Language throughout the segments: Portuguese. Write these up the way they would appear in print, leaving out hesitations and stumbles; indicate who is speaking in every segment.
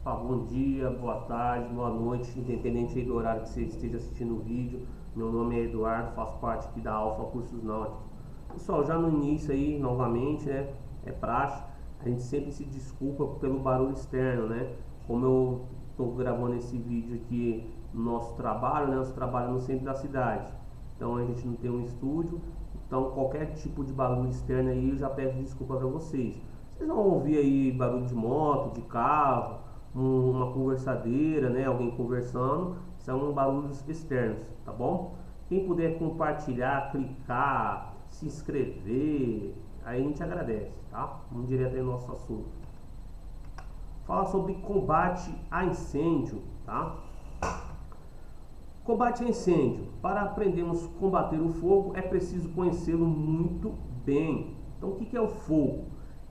Speaker 1: Bom dia, boa tarde, boa noite, independente aí do horário que você esteja assistindo o vídeo. Meu nome é Eduardo, faço parte aqui da Alfa Cursos Náuticos. Pessoal, já no início aí, novamente, né, é praxe, a gente sempre se desculpa pelo barulho externo, né? Como eu estou gravando esse vídeo aqui no nosso trabalho, né, nosso trabalho no centro da cidade. Então a gente não tem um estúdio, então qualquer tipo de barulho externo aí eu já peço desculpa para vocês. Vocês vão ouvir aí barulho de moto, de carro, uma conversadeira, né? Alguém conversando, são barulhos externos, tá bom? Quem puder compartilhar, clicar, se inscrever, aí a gente agradece, tá? Vamos direto aí no nosso assunto. Fala sobre combate a incêndio, tá? Combate a incêndio. Para aprendermos a combater o fogo, é preciso conhecê-lo muito bem. Então, o que é o fogo?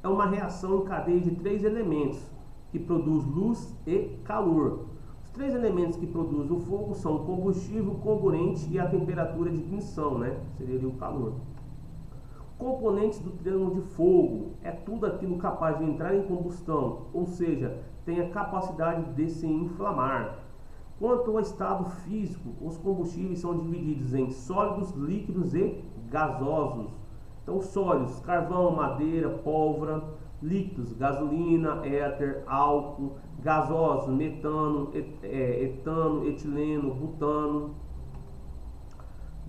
Speaker 1: É uma reação em cadeia de 3 elementos, que produz luz e calor. Os 3 elementos que produzem o fogo são o combustível, o comburente e a temperatura de ignição, né? Seria o calor. Componentes do triângulo de fogo é tudo aquilo capaz de entrar em combustão, ou seja, tem a capacidade de se inflamar. Quanto ao estado físico, os combustíveis são divididos em sólidos, líquidos e gasosos. Então, sólidos: carvão, madeira, pólvora; líquidos: gasolina, éter, álcool; gasosos: metano, etano, etileno, butano.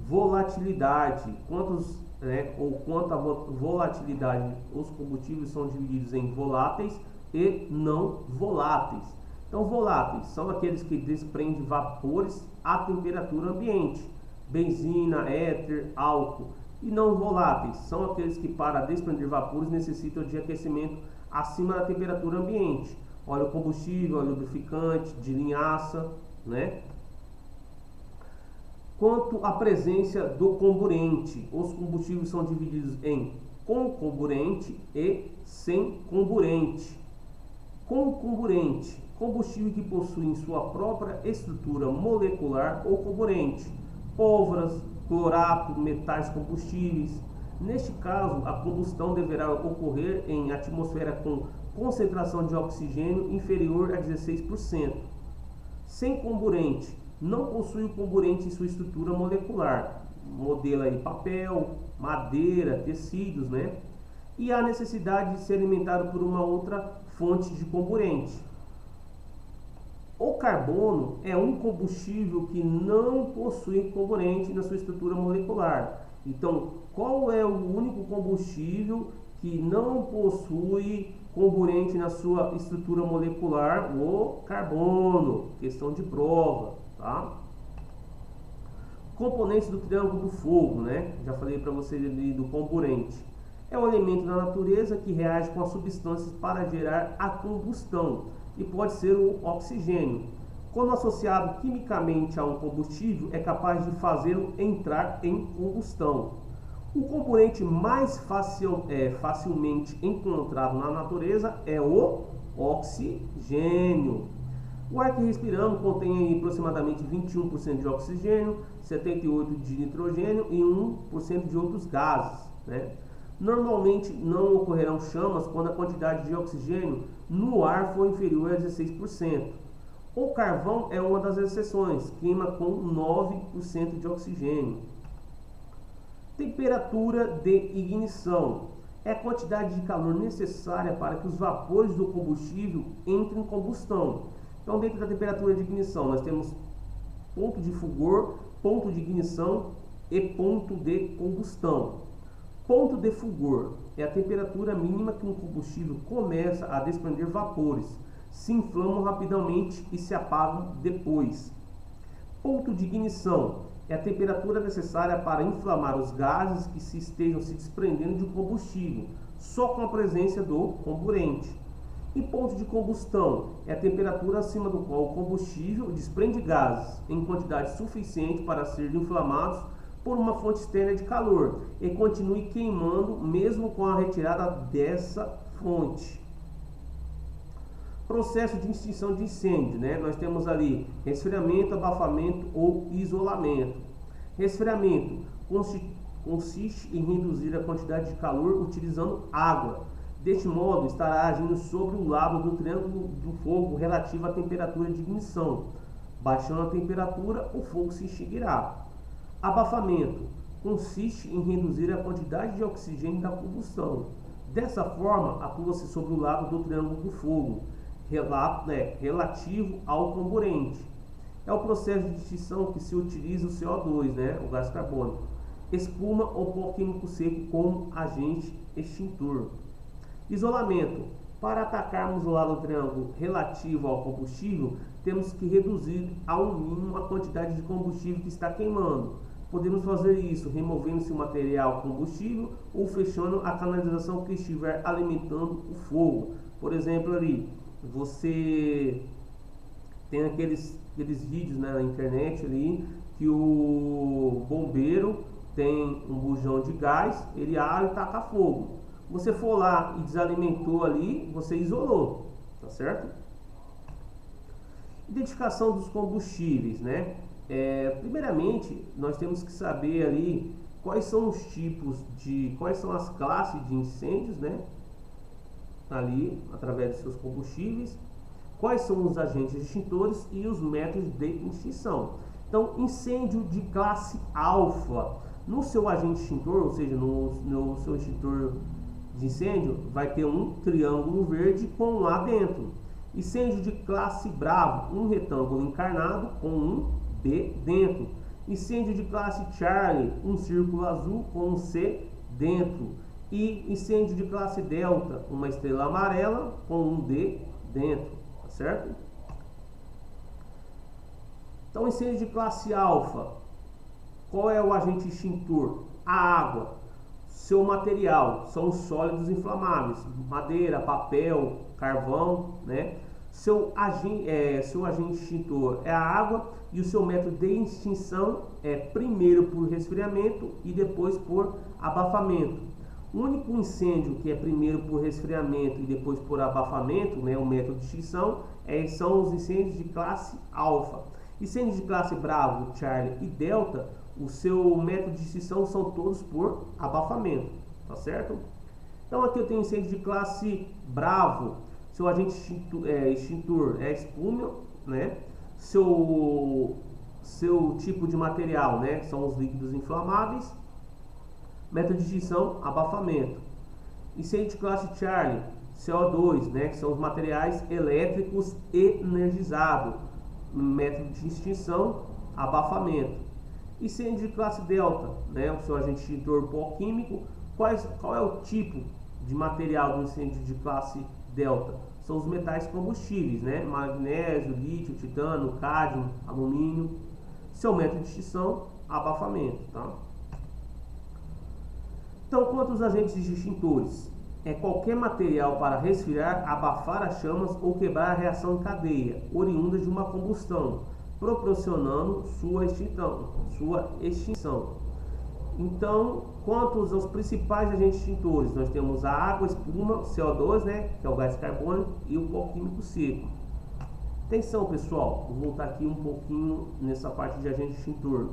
Speaker 1: Volatilidade: quanto à volatilidade, os combustíveis são divididos em voláteis e não voláteis. Então, voláteis são aqueles que desprendem vapores à temperatura ambiente, benzina, éter, álcool. E não voláteis são aqueles que, para desprender vapores, necessitam de aquecimento acima da temperatura ambiente. Óleo combustível, óleo lubrificante, de linhaça, né? Quanto à presença do comburente, os combustíveis são divididos em com comburente e sem comburente. Com comburente: combustível que possui em sua própria estrutura molecular ou comburente, pólvoras, clorato, metais combustíveis. Neste caso, a combustão deverá ocorrer em atmosfera com concentração de oxigênio inferior a 16%. Sem comburente: não possui o comburente em sua estrutura molecular, modelo aí papel, madeira, tecidos, né? E há necessidade de ser alimentado por uma outra fonte de comburente. O carbono é um combustível que não possui comburente na sua estrutura molecular. Então, qual é o único combustível que não possui comburente na sua estrutura molecular? O carbono. Questão de prova, tá? Componentes do triângulo do fogo, né? Já falei para vocês ali do comburente. É um elemento da natureza que reage com as substâncias para gerar a combustão, e pode ser o oxigênio. Quando associado quimicamente a um combustível, é capaz de fazê-lo entrar em combustão. O componente mais facilmente encontrado na natureza é o oxigênio. O ar que respiramos contém aproximadamente 21% de oxigênio, 78% de nitrogênio e 1% de outros gases, né? Normalmente não ocorrerão chamas quando a quantidade de oxigênio no ar for inferior a 16%. O carvão é uma das exceções, queima com 9% de oxigênio. Temperatura de ignição é a quantidade de calor necessária para que os vapores do combustível entrem em combustão. Então, dentro da temperatura de ignição, nós temos ponto de fulgor, ponto de ignição e ponto de combustão. Ponto de fulgor é a temperatura mínima que um combustível começa a desprender vapores, se inflamam rapidamente e se apagam depois. Ponto de ignição é a temperatura necessária para inflamar os gases que se estejam se desprendendo de um combustível, só com a presença do comburente. E ponto de combustão é a temperatura acima do qual o combustível desprende gases em quantidade suficiente para serem inflamados por uma fonte externa de calor e continue queimando mesmo com a retirada dessa fonte. Processo de extinção de incêndio, né? Nós temos ali resfriamento, abafamento ou isolamento. Resfriamento consiste em reduzir a quantidade de calor utilizando água. Deste modo, estará agindo sobre o lado do triângulo do fogo relativo à temperatura de ignição. Baixando a temperatura, o fogo se extinguirá. Abafamento consiste em reduzir a quantidade de oxigênio da combustão. Dessa forma, atua-se sobre o lado do triângulo do fogo, relativo ao comburente. É o processo de extinção que se utiliza o CO2, o gás carbônico, espuma ou pó químico seco como agente extintor. Isolamento. Para atacarmos o lado do triângulo relativo ao combustível, temos que reduzir ao mínimo a quantidade de combustível que está queimando. Podemos fazer isso removendo-se o material combustível ou fechando a canalização que estiver alimentando o fogo. Por exemplo, ali, você tem aqueles vídeos, na internet ali, que o bombeiro tem um bujão de gás, ele abre e taca fogo. Você for lá e desalimentou ali, você isolou, tá certo? Identificação dos combustíveis, primeiramente, nós temos que saber ali quais são os quais são as classes de incêndios, ali, através de seus combustíveis, quais são os agentes extintores e os métodos de extinção. Então, incêndio de classe alfa, no seu agente extintor, ou seja, no seu extintor de incêndio, vai ter um triângulo verde com um A dentro. Incêndio de classe bravo, um retângulo encarnado com um B dentro. Incêndio de classe Charlie, um círculo azul com um C dentro. E incêndio de classe delta, uma estrela amarela com um D dentro, tá certo? Então, incêndio de classe alfa, qual é o agente extintor? A água. Seu material são os sólidos inflamáveis, madeira, papel, carvão, Seu agente extintor é a água e o seu método de extinção é primeiro por resfriamento e depois por abafamento. O único incêndio que é primeiro por resfriamento e depois por abafamento, o método de extinção, são os incêndios de classe alfa. Incêndios de classe bravo, Charlie e delta, o seu método de extinção são todos por abafamento, tá certo? Então aqui eu tenho incêndio de classe bravo, seu agente extintor é espuma, Seu tipo de material, são os líquidos inflamáveis. Método de extinção, abafamento. Incêndio de classe Charlie, CO2, que são os materiais elétricos energizados. Método de extinção, abafamento. Incêndio de classe delta, o seu agente extintor pó químico. Qual é o tipo de material do incêndio de classe delta? São os metais combustíveis, magnésio, lítio, titânio, cádmio, alumínio. Seu método de extinção, abafamento, tá? Então, quanto aos agentes extintores? É qualquer material para resfriar, abafar as chamas ou quebrar a reação em cadeia, oriunda de uma combustão, proporcionando sua extinção. Então, quanto aos principais agentes extintores, nós temos a água, espuma, CO2, que é o gás carbônico, e o pó químico seco. Atenção, pessoal, vou voltar aqui um pouquinho nessa parte de agente extintor.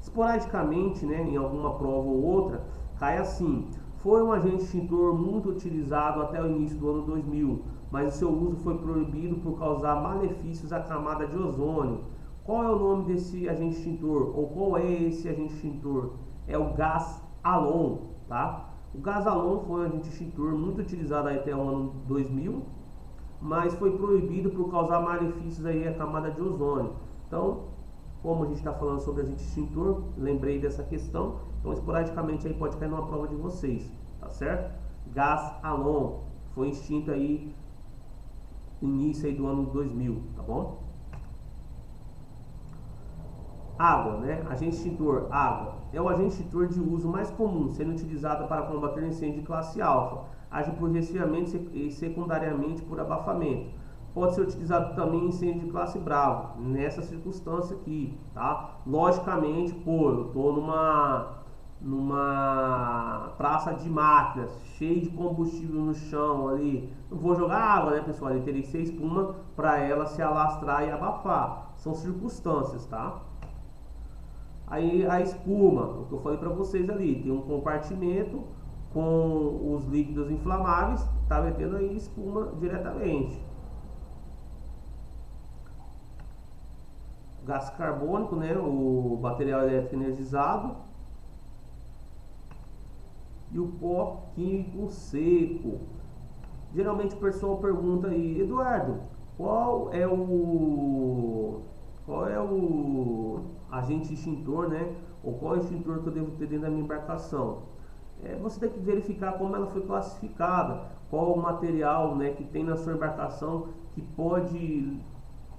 Speaker 1: Esporadicamente, em alguma prova ou outra, cai assim: foi um agente extintor muito utilizado até o início do ano 2000, mas o seu uso foi proibido por causar malefícios à camada de ozônio. Qual é o nome desse agente extintor? Ou qual é esse agente extintor? É o gás halon, tá? O gás halon foi um agente extintor muito utilizado até o ano 2000, mas foi proibido por causar malefícios à camada de ozônio. Então, como a gente está falando sobre agente extintor, lembrei dessa questão. Então, esporadicamente aí pode cair numa prova de vocês, tá certo? Gás halon foi extinto aí no início aí do ano 2000, tá bom? Água, agente extintor, água. É o agente extintor de uso mais comum, sendo utilizado para combater incêndio de classe alfa. Age por resfriamento e secundariamente por abafamento. Pode ser utilizado também em incêndio de classe bravo, nessa circunstância aqui, tá? Logicamente, eu estou numa praça de máquinas, cheio de combustível no chão ali. Não vou jogar água, pessoal? Ele teria que ser espuma para ela se alastrar e abafar. São circunstâncias, tá? Aí a espuma, o que eu falei para vocês ali, tem um compartimento com os líquidos inflamáveis, está metendo aí espuma diretamente. Gás carbônico, né, o material elétrico energizado, e o pó químico seco. Geralmente o pessoal pergunta aí, Eduardo, qual é o agente extintor, né, ou qual é o extintor que eu devo ter dentro da minha embarcação? Você tem que verificar como ela foi classificada, qual o material, né, que tem na sua embarcação que pode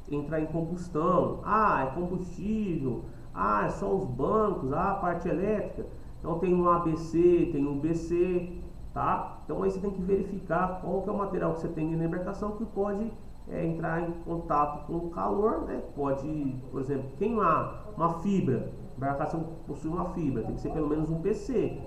Speaker 1: entrar em combustão. É combustível. É só os bancos. A parte elétrica. Então tem um ABC, tem um BC, tá? Então aí você tem que verificar qual que é o material que você tem na embarcação que pode entrar em contato com o calor, né? Pode, por exemplo, queimar uma fibra. A embarcação possui uma fibra, tem que ser pelo menos um BC.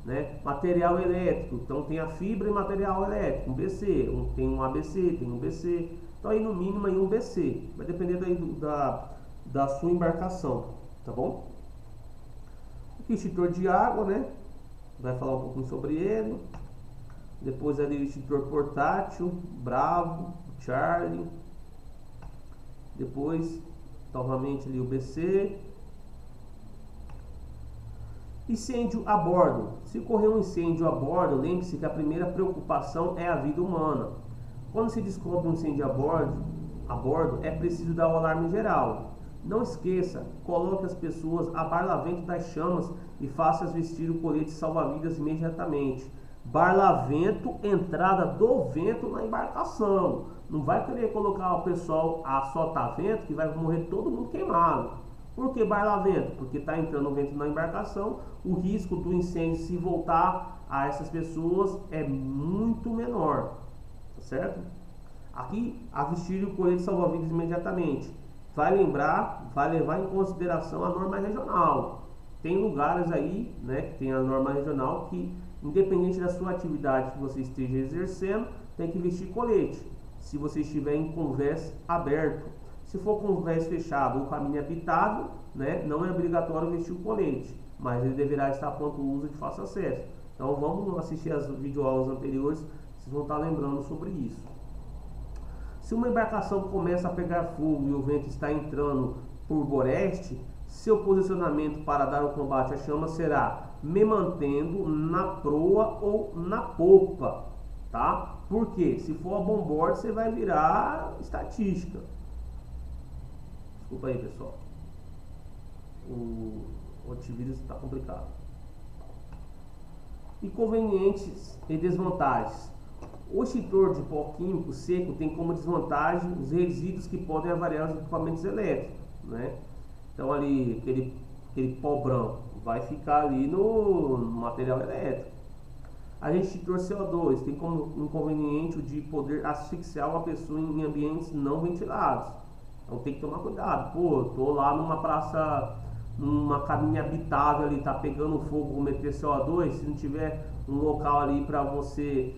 Speaker 1: Né? Material elétrico, então tem a fibra e material elétrico, um BC, tem um ABC, tem um BC, então aí no mínimo aí um BC, vai depender daí da sua embarcação, tá bom? O extintor de água, né? Vai falar um pouquinho sobre ele. Depois ali o extintor portátil, Bravo, Charlie. Depois novamente ali o BC. Incêndio a bordo. Se ocorrer um incêndio a bordo, lembre-se que a primeira preocupação é a vida humana. Quando se descobre um incêndio a bordo é preciso dar o alarme geral. Não esqueça, coloque as pessoas a barlavento das chamas e faça-as vestir o colete salva-vidas imediatamente. Barlavento, entrada do vento na embarcação. Não vai querer colocar o pessoal a soltar vento que vai morrer todo mundo queimado. Por que barlavento? Porque está entrando vento na embarcação, o risco do incêndio se voltar a essas pessoas é muito menor, tá certo? Aqui, a vestir o colete salva-vidas imediatamente. Vai levar em consideração a norma regional. Tem lugares aí, né, que tem a norma regional que, independente da sua atividade que você esteja exercendo, tem que vestir colete. Se você estiver em convés aberto. Se for convés fechado ou caminho habitável, né, não é obrigatório vestir o colete, mas ele deverá estar pronto o uso de fácil acesso. Então vamos assistir as videoaulas anteriores, vocês vão estar lembrando sobre isso. Se uma embarcação começa a pegar fogo e o vento está entrando por boreste, seu posicionamento para dar o combate à chama será me mantendo na proa ou na popa, tá? Porque se for a bombordo, você vai virar estatística. Desculpa aí, pessoal. O antivírus está complicado. Inconvenientes e desvantagens. O extintor de pó químico seco tem como desvantagem os resíduos que podem avariar os equipamentos elétricos, né? Então ali, aquele pó branco vai ficar ali no material elétrico. Agente extintor CO2 tem como inconveniente o de poder asfixiar uma pessoa em ambientes não ventilados. Então tem que tomar cuidado. Tô lá numa praça, numa cabine habitável ali, tá pegando fogo, vou meter CO2. Se não tiver um local ali para você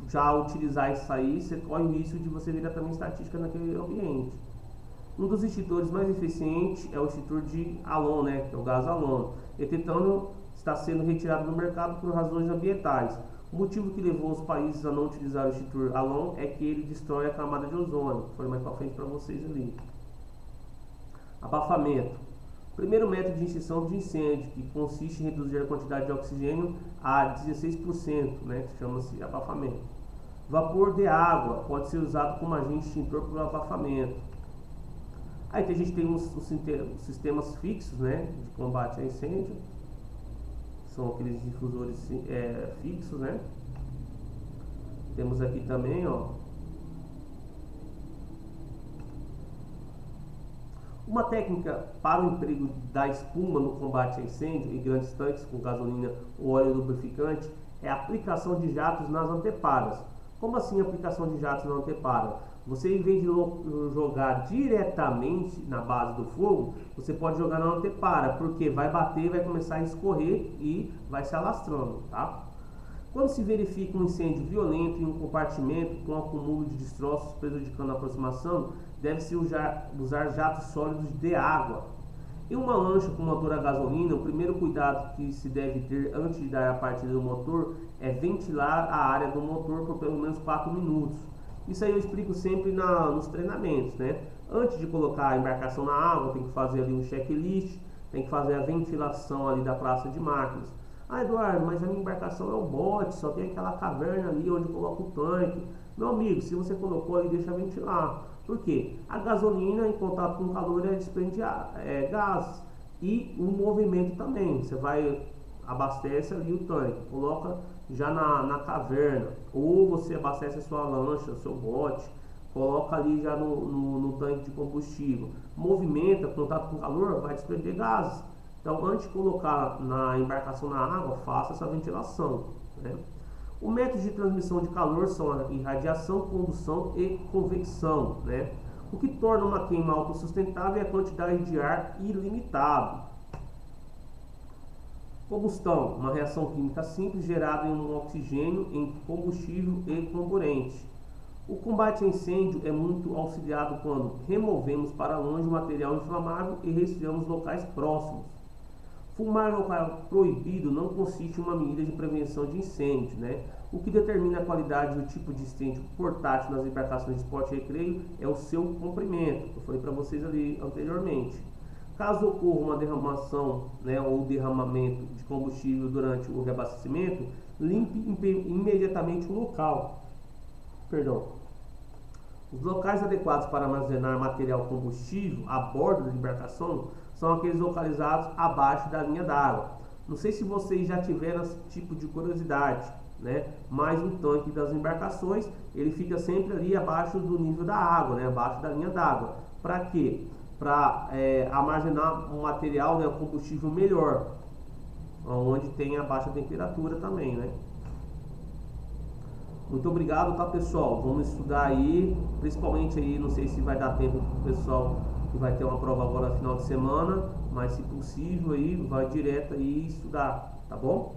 Speaker 1: já utilizar isso aí, você corre o risco de você virar também estatística naquele ambiente. Um dos extintores mais eficientes é o extintor de halon, né, que é o gás halon. Etanol está sendo retirado do mercado por razões ambientais. O motivo que levou os países a não utilizar o extintor halon é que ele destrói a camada de ozônio. Foi mais para frente para vocês ali. Abafamento. Primeiro método de extinção de incêndio, que consiste em reduzir a quantidade de oxigênio a 16%, né, que chama-se abafamento. Vapor de água pode ser usado como agente extintor para o abafamento. Aí a gente tem os sistemas fixos, né, de combate a incêndio. São aqueles difusores fixos, né? Temos aqui também, ó, uma técnica para o emprego da espuma no combate a incêndio em grandes tanques com gasolina ou óleo lubrificante é a aplicação de jatos nas anteparas. Como assim aplicação de jatos na antepara? Você, em vez de jogar diretamente na base do fogo, você pode jogar na antepara, porque vai bater, vai começar a escorrer e vai se alastrando, tá? Quando se verifica um incêndio violento em um compartimento com acúmulo de destroços prejudicando a aproximação, deve-se usar jatos sólidos de água. Em uma lancha com motor a gasolina, o primeiro cuidado que se deve ter antes de dar a partida do motor é ventilar a área do motor por pelo menos 4 minutos. Isso aí eu explico sempre nos treinamentos, né? Antes de colocar a embarcação na água, tem que fazer ali um checklist, tem que fazer a ventilação ali da praça de máquinas. Ah, Eduardo, mas a minha embarcação é um bote, só tem aquela caverna ali onde eu coloco o tanque. Meu amigo, se você colocou ali, deixa ventilar. Por quê? A gasolina em contato com o calor desprende gases e o movimento também. Você vai, abastece ali o tanque, coloca já na caverna, ou você abastece a sua lancha, o seu bote, coloca ali já no tanque de combustível. Movimenta, contato com o calor, vai desprender gases. Então, antes de colocar na embarcação na água, faça essa ventilação, né? O método de transmissão de calor são a irradiação, condução e convecção, né? O que torna uma queima autossustentável é a quantidade de ar ilimitado. Combustão, uma reação química simples gerada em um oxigênio entre combustível e comburente. O combate a incêndio é muito auxiliado quando removemos para longe o material inflamável e resfriamos locais próximos. Fumar em local proibido não consiste em uma medida de prevenção de incêndio, né? O que determina a qualidade e o tipo de incêndio portátil nas embarcações de esporte e recreio é o seu comprimento, que eu falei para vocês ali anteriormente. Caso ocorra uma derramação, né, ou derramamento de combustível durante o reabastecimento, limpe imediatamente o local. Os locais adequados para armazenar material combustível a bordo da embarcação são aqueles localizados abaixo da linha d'água. Não sei se vocês já tiveram esse tipo de curiosidade, né? Mas o tanque das embarcações, ele fica sempre ali abaixo do nível da água, né? Abaixo da linha d'água. Para quê? Para armazenar um material, né, combustível melhor, onde tem a baixa temperatura também, né? Muito obrigado, tá, pessoal? Vamos estudar aí, principalmente aí, não sei se vai dar tempo pro pessoal que vai ter uma prova agora no final de semana, mas se possível aí, vai direto aí estudar, tá bom?